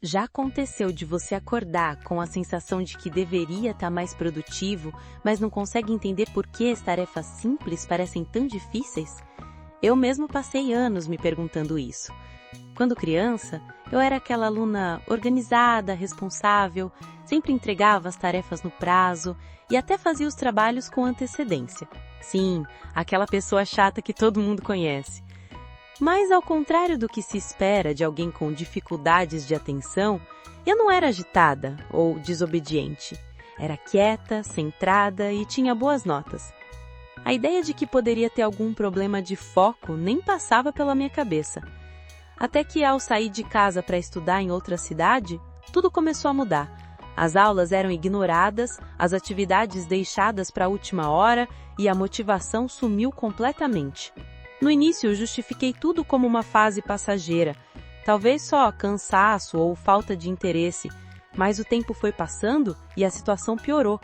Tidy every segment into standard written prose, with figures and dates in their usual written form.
Já aconteceu de você acordar com a sensação de que deveria estar mais produtivo, mas não consegue entender por que as tarefas simples parecem tão difíceis? Eu mesmo passei anos me perguntando isso. Quando criança, eu era aquela aluna organizada, responsável, sempre entregava as tarefas no prazo e até fazia os trabalhos com antecedência. Sim, aquela pessoa chata que todo mundo conhece. Mas, ao contrário do que se espera de alguém com dificuldades de atenção, eu não era agitada ou desobediente. Era quieta, centrada e tinha boas notas. A ideia de que poderia ter algum problema de foco nem passava pela minha cabeça. Até que, ao sair de casa para estudar em outra cidade, tudo começou a mudar. As aulas eram ignoradas, as atividades deixadas para a última hora e a motivação sumiu completamente. No início, eu justifiquei tudo como uma fase passageira, talvez só cansaço ou falta de interesse, mas o tempo foi passando e a situação piorou.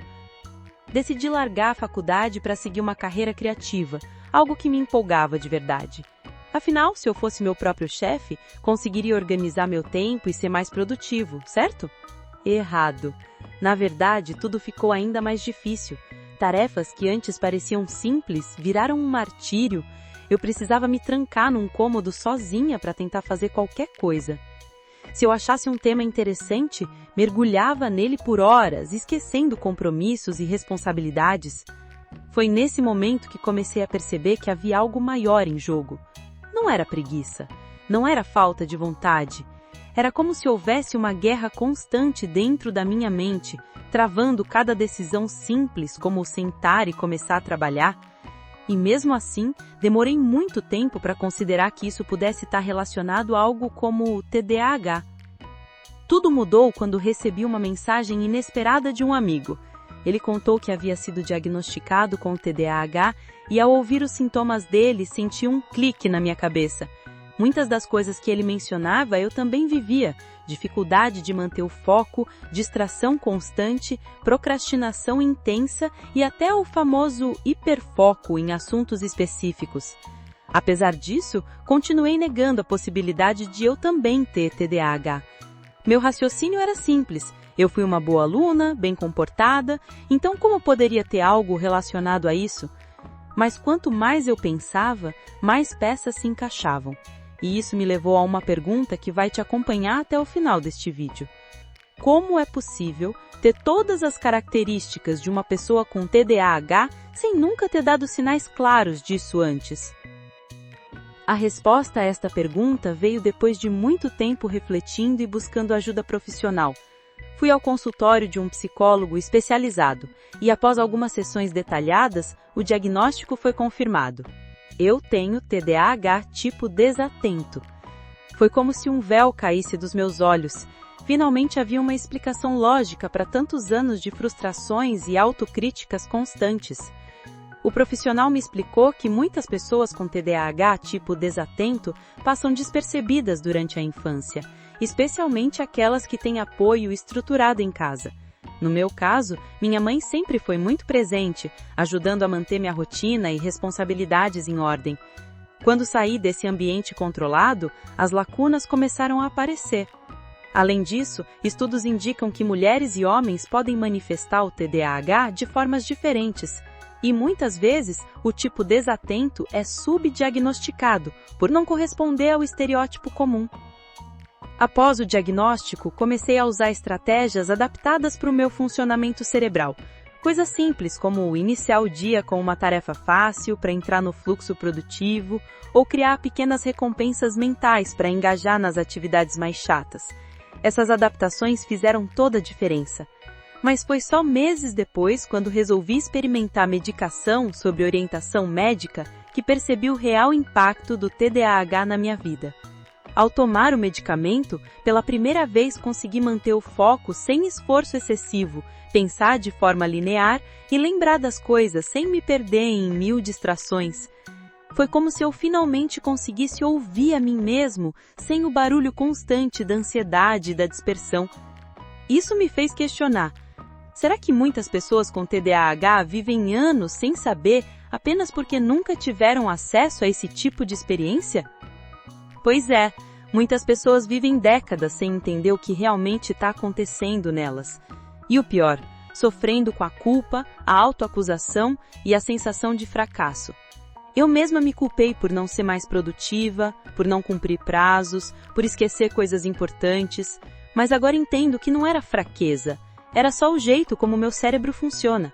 Decidi largar a faculdade para seguir uma carreira criativa, algo que me empolgava de verdade. Afinal, se eu fosse meu próprio chefe, conseguiria organizar meu tempo e ser mais produtivo, certo? Errado. Na verdade, tudo ficou ainda mais difícil. Tarefas que antes pareciam simples viraram um martírio. Eu precisava me trancar num cômodo sozinha para tentar fazer qualquer coisa. Se eu achasse um tema interessante, mergulhava nele por horas, esquecendo compromissos e responsabilidades. Foi nesse momento que comecei a perceber que havia algo maior em jogo. Não era preguiça, não era falta de vontade. Era como se houvesse uma guerra constante dentro da minha mente, travando cada decisão simples como sentar e começar a trabalhar. E mesmo assim, demorei muito tempo para considerar que isso pudesse estar relacionado a algo como TDAH. Tudo mudou quando recebi uma mensagem inesperada de um amigo. Ele contou que havia sido diagnosticado com TDAH e, ao ouvir os sintomas dele, senti um clique na minha cabeça. Muitas das coisas que ele mencionava eu também vivia: dificuldade de manter o foco, distração constante, procrastinação intensa e até o famoso hiperfoco em assuntos específicos. Apesar disso, continuei negando a possibilidade de eu também ter TDAH. Meu raciocínio era simples: eu fui uma boa aluna, bem comportada, então como poderia ter algo relacionado a isso? Mas quanto mais eu pensava, mais peças se encaixavam. E isso me levou a uma pergunta que vai te acompanhar até o final deste vídeo. Como é possível ter todas as características de uma pessoa com TDAH sem nunca ter dado sinais claros disso antes? A resposta a esta pergunta veio depois de muito tempo refletindo e buscando ajuda profissional. Fui ao consultório de um psicólogo especializado e, após algumas sessões detalhadas, o diagnóstico foi confirmado. Eu tenho TDAH tipo desatento. Foi como se um véu caísse dos meus olhos. Finalmente havia uma explicação lógica para tantos anos de frustrações e autocríticas constantes. O profissional me explicou que muitas pessoas com TDAH tipo desatento passam despercebidas durante a infância, especialmente aquelas que têm apoio estruturado em casa. No meu caso, minha mãe sempre foi muito presente, ajudando a manter minha rotina e responsabilidades em ordem. Quando saí desse ambiente controlado, as lacunas começaram a aparecer. Além disso, estudos indicam que mulheres e homens podem manifestar o TDAH de formas diferentes. E muitas vezes, o tipo desatento é subdiagnosticado, por não corresponder ao estereótipo comum. Após o diagnóstico, comecei a usar estratégias adaptadas para o meu funcionamento cerebral. Coisas simples como iniciar o dia com uma tarefa fácil para entrar no fluxo produtivo ou criar pequenas recompensas mentais para engajar nas atividades mais chatas. Essas adaptações fizeram toda a diferença. Mas foi só meses depois, quando resolvi experimentar medicação sob orientação médica, que percebi o real impacto do TDAH na minha vida. Ao tomar o medicamento, pela primeira vez consegui manter o foco sem esforço excessivo, pensar de forma linear e lembrar das coisas sem me perder em 1000 distrações. Foi como se eu finalmente conseguisse ouvir a mim mesmo, sem o barulho constante da ansiedade e da dispersão. Isso me fez questionar: será que muitas pessoas com TDAH vivem anos sem saber apenas porque nunca tiveram acesso a esse tipo de experiência? Pois é, Muitas pessoas vivem décadas sem entender o que realmente está acontecendo nelas. E o pior, sofrendo com a culpa, a autoacusação e a sensação de fracasso. Eu mesma me culpei por não ser mais produtiva, por não cumprir prazos, por esquecer coisas importantes, mas agora entendo que não era fraqueza, era só o jeito como meu cérebro funciona.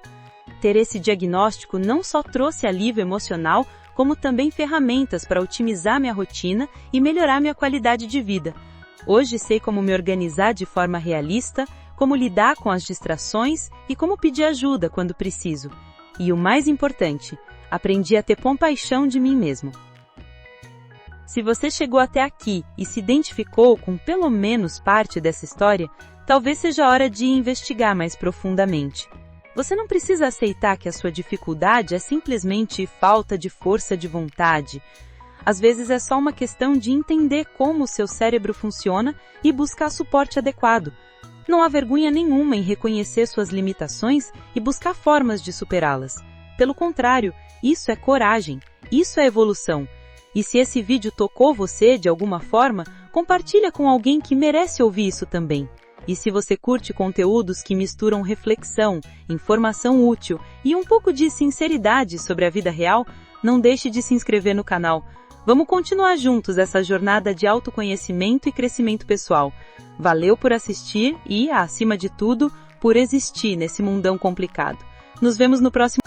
Ter esse diagnóstico não só trouxe alívio emocional, como também ferramentas para otimizar minha rotina e melhorar minha qualidade de vida. Hoje sei como me organizar de forma realista, como lidar com as distrações e como pedir ajuda quando preciso. E o mais importante, aprendi a ter compaixão de mim mesmo. Se você chegou até aqui e se identificou com pelo menos parte dessa história, talvez seja hora de investigar mais profundamente. Você não precisa aceitar que a sua dificuldade é simplesmente falta de força de vontade. Às vezes é só uma questão de entender como o seu cérebro funciona e buscar suporte adequado. Não há vergonha nenhuma em reconhecer suas limitações e buscar formas de superá-las. Pelo contrário, isso é coragem, isso é evolução. E se esse vídeo tocou você de alguma forma, compartilha com alguém que merece ouvir isso também. E se você curte conteúdos que misturam reflexão, informação útil e um pouco de sinceridade sobre a vida real, não deixe de se inscrever no canal. Vamos continuar juntos essa jornada de autoconhecimento e crescimento pessoal. Valeu por assistir e, acima de tudo, por existir nesse mundão complicado. Nos vemos no próximo